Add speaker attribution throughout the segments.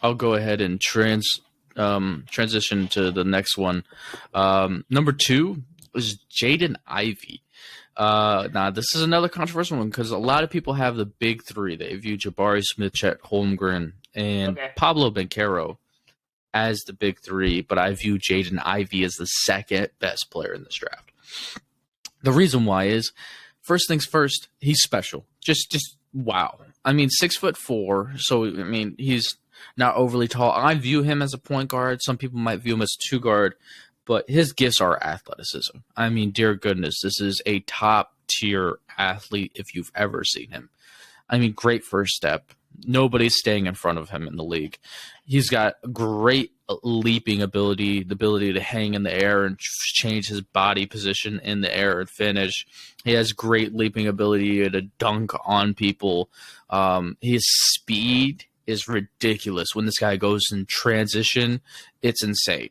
Speaker 1: I'll go ahead and transition to the next one. Number 2 is Jaden Ivey. Now, this is another controversial one because a lot of people have the big three. They view Jabari Smith, Chet Holmgren, and Pablo Banchero as the big three, but I view Jaden Ivey as the second best player in this draft. The reason why is, first things first, he's special. Just wow. I mean, 6'4", so I mean he's not overly tall. I view him as a point guard. Some people might view him as a two guard, but his gifts are athleticism. I mean, dear goodness, this is a top tier athlete if you've ever seen him. I mean, great first step. Nobody's staying in front of him in the league. He's got great leaping ability, the ability to hang in the air and change his body position in the air and finish. He has great leaping ability to dunk on people. His speed is ridiculous. When this guy goes in transition, it's insane.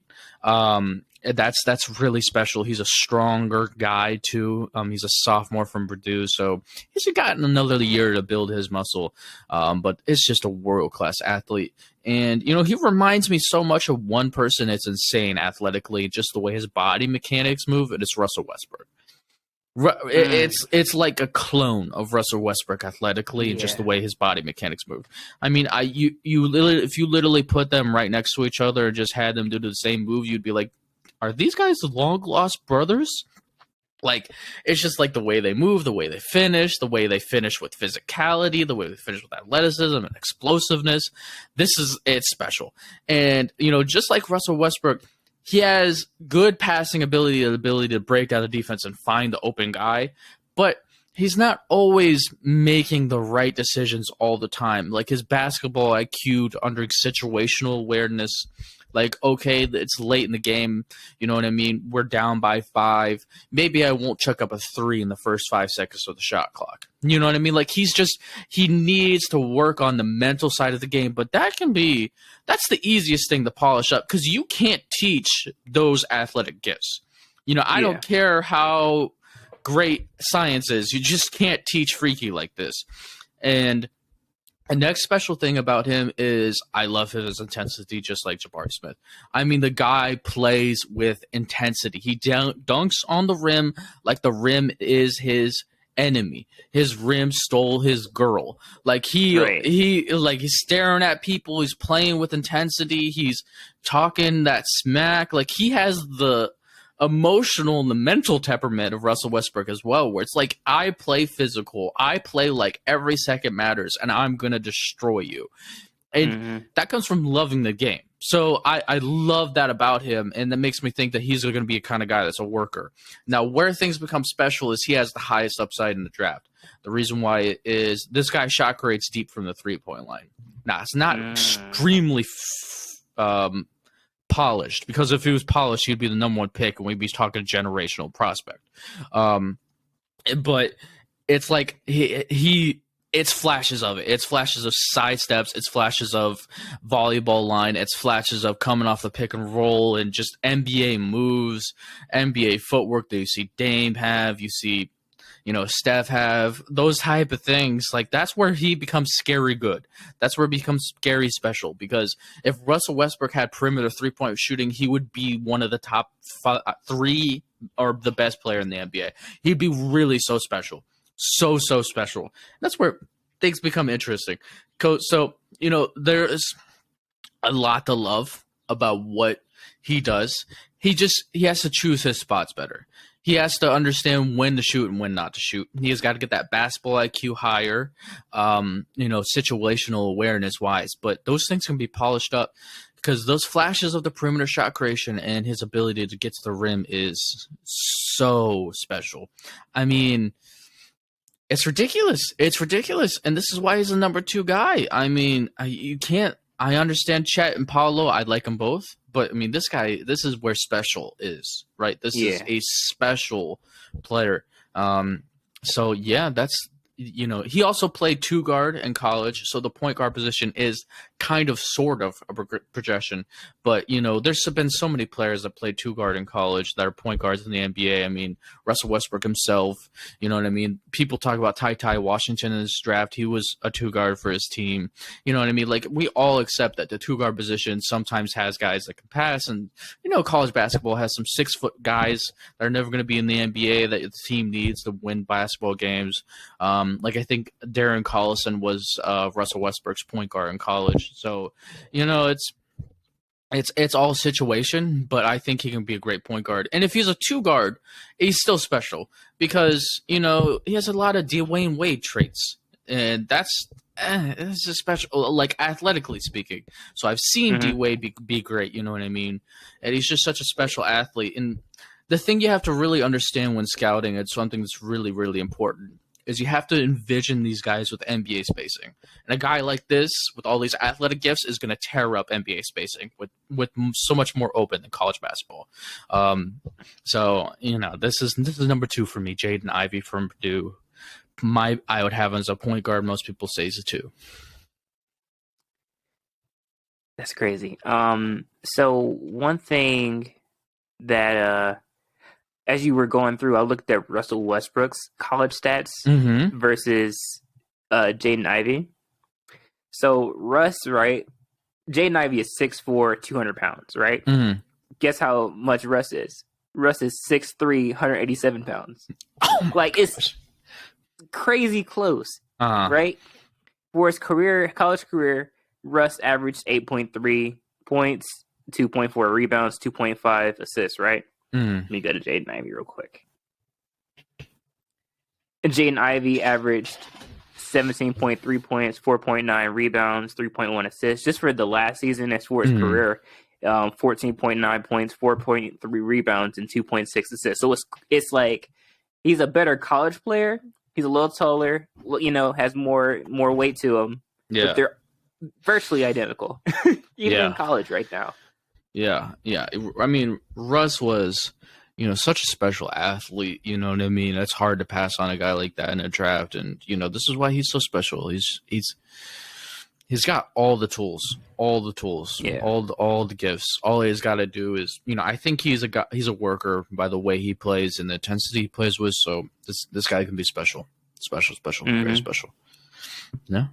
Speaker 1: That's really special. He's a stronger guy too. He's a sophomore from Purdue, so he's gotten another year to build his muscle. But it's just a world-class athlete. And, you know, he reminds me so much of one person that's insane athletically, just the way his body mechanics move, and it's Russell Westbrook. It's like a clone of Russell Westbrook athletically and just the way his body mechanics move. I mean, you literally, if you literally put them right next to each other and just had them do the same move, you'd be like, are these guys the long-lost brothers? Like, it's just like the way they move, the way they finish with physicality, the way they finish with athleticism and explosiveness. It's special. And, you know, just like Russell Westbrook, he has good passing ability, the ability to break down the defense and find the open guy, but he's not always making the right decisions all the time. Like, his basketball IQ under situational awareness, like, okay, it's late in the game, you know what I mean? We're down by 5. Maybe I won't chuck up a 3 in the first 5 seconds of the shot clock. You know what I mean? Like, he needs to work on the mental side of the game, but that's the easiest thing to polish up because you can't teach those athletic gifts. You know, I don't care how great science is. You just can't teach freaky like this. And the next special thing about him is I love his intensity, just like Jabari Smith. I mean, the guy plays with intensity. He dunks on the rim like the rim is his enemy. His rim stole his girl. Like he's staring at people. He's playing with intensity. He's talking that smack. Like, he has the emotional and the mental temperament of Russell Westbrook as well, where it's like, I play physical, I play like every second matters, and I'm gonna destroy you. And that comes from loving the game. So I love that about him, and that makes me think that he's going to be a kind of guy that's a worker. Now, where things become special is he has the highest upside in the draft. The reason why is this guy shot creates deep from the three-point line. Now, it's not extremely polished, because if he was polished, he'd be the number 1 pick, and we'd be talking generational prospect. But it's like it's flashes of it. It's flashes of side steps. It's flashes of volleyball line. It's flashes of coming off the pick and roll and just NBA moves, NBA footwork that you see Dame have, you see, you know, Steph have, those type of things. Like, that's where he becomes scary good. That's where it becomes scary special, because if Russell Westbrook had perimeter three-point shooting, he would be one of the top 3 or the best player in the NBA. He'd be really so special. So special. That's where things become interesting. So, you know, there's a lot to love about what he does. He has to choose his spots better. He has to understand when to shoot and when not to shoot. He has got to get that basketball IQ higher, you know, situational awareness wise. But those things can be polished up, because those flashes of the perimeter shot creation and his ability to get to the rim is so special. I mean, it's ridiculous. It's ridiculous. And this is why he's the number 2 guy. I mean, I understand Chet and Paolo. I like them both. But, I mean, this guy, this is where special is, right? This is a special player. So, yeah, he also played two guard in college, so the point guard position is kind of sort of a projection. But there's been so many players that played two guard in college that are point guards in the NBA. I mean, Russell Westbrook himself. You know what I mean? People talk about Ty Washington in his draft. He was a two guard for his team. You know what I mean? Like, we all accept that the two guard position sometimes has guys that can pass, and college basketball has some 6-foot guys that are never going to be in the NBA that the team needs to win basketball games. Like, I think Darren Collison was Russell Westbrook's point guard in college. So, it's all situation, but I think he can be a great point guard. And if he's a two guard, he's still special because, he has a lot of Dwayne Wade traits. And that's a special, like, athletically speaking. So I've seen D Wade be great, you know what I mean? And he's just such a special athlete. And the thing you have to really understand when scouting, it's something that's really, really important, is you have to envision these guys with NBA spacing. And a guy like this, with all these athletic gifts, is going to tear up NBA spacing with so much more open than college basketball. So, this is number 2 for me, Jaden Ivey from Purdue. I would have him as a point guard. Most people say he's a 2.
Speaker 2: That's crazy. So one thing that as you were going through, I looked at Russell Westbrook's college stats versus Jaden Ivey. So Russ, right? Jaden Ivey is 6'4", 200 pounds, right? Guess how much Russ is? Russ is 6'3", 187 pounds.
Speaker 1: Oh
Speaker 2: like, it's crazy close, right? For his college career, Russ averaged 8.3 points, 2.4 rebounds, 2.5 assists, right? Let me go to Jaden Ivey real quick. And Jaden Ivey averaged 17.3 points, 4.9 rebounds, 3.1 assists. Just for the last season, as for his career, 14.9 points, 4.3 rebounds, and 2.6 assists. So it's like he's a better college player. He's a little taller, has more weight to him.
Speaker 1: Yeah.
Speaker 2: But they're virtually identical, even in college right now.
Speaker 1: Yeah. I mean, Russ was, such a special athlete. You know what I mean? It's hard to pass on a guy like that in a draft, and this is why he's so special. He's got all the tools, all the gifts. All he's got to do is, I think he's a worker by the way he plays and the intensity he plays with. So this guy can be special, very special. Yeah.